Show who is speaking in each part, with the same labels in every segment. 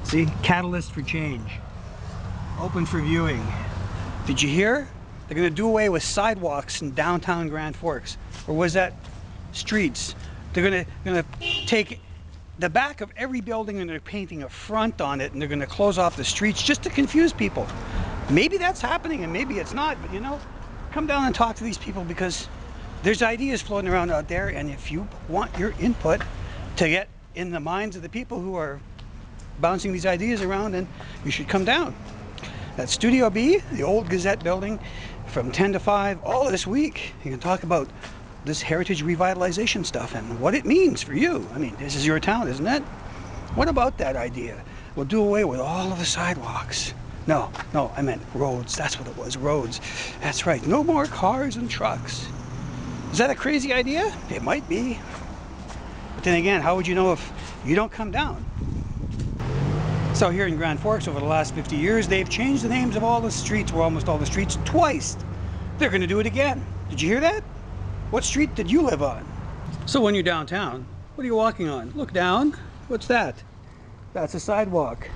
Speaker 1: See, catalyst for change. Open for viewing. Did you hear? They're going to do away with sidewalks in downtown Grand Forks. Or was that streets? They're going to take the back of every building and they're painting a front on it, and they're going to close off the streets just to confuse people. Maybe that's happening and maybe it's not, but you know, come down and talk to these people, because there's ideas floating around out there, and if you want your input to get in the minds of the people who are bouncing these ideas around, then you should come down. At Studio B, the old Gazette building, from 10 to 5 all this week. You can talk about this heritage revitalization stuff and what it means for you. I mean, this is your town, isn't it? What about that idea? We'll do away with all of the sidewalks. No, I meant roads. That's what it was, roads. That's right, no more cars and trucks. Is that a crazy idea? It might be. But then again, how would you know if you don't come down? So here in Grand Forks, over the last 50 years, they've changed the names of all the streets, or almost all the streets, twice. They're going to do it again. Did you hear that? What street did you live on? So when you're downtown, what are you walking on? Look down. What's that? That's a sidewalk.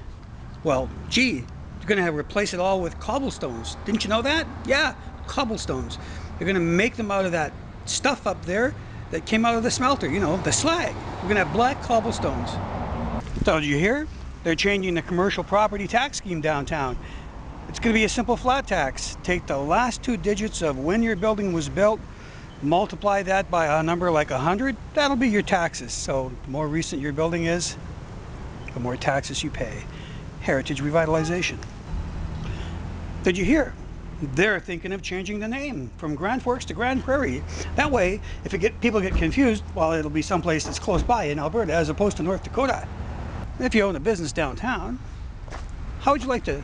Speaker 1: Well, gee, you're going to have to replace it all with cobblestones. Didn't you know that? Yeah, cobblestones. They're going to make them out of that stuff up there that came out of the smelter, you know, the slag. We're going to have black cobblestones. So did you hear? They're changing the commercial property tax scheme downtown. It's going to be a simple flat tax. Take the last 2 digits of when your building was built, multiply that by a number like 100, that'll be your taxes. So the more recent your building is, the more taxes you pay. Heritage Revitalization. Did you hear? They're thinking of changing the name from Grand Forks to Grand Prairie. That way, if people get confused, well, it'll be someplace that's close by in Alberta as opposed to North Dakota. If you own a business downtown, how would you like to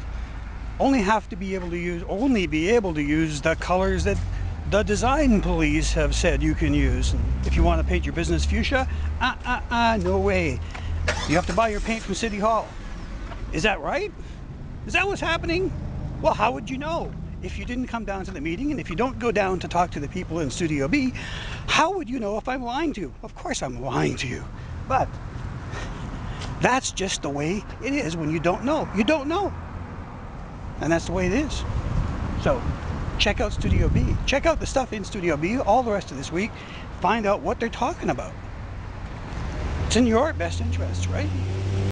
Speaker 1: only be able to use the colors that the design police have said you can use? And if you want to paint your business fuchsia, no way. You have to buy your paint from City Hall. Is that right? Is that what's happening? Well, how would you know? If you didn't come down to the meeting, and if you don't go down to talk to the people in Studio B, how would you know if I'm lying to you? Of course I'm lying to you. But that's just the way it is when you don't know. You don't know. And that's the way it is. So check out Studio B. Check out the stuff in Studio B all the rest of this week. Find out what they're talking about. It's in your best interest, right?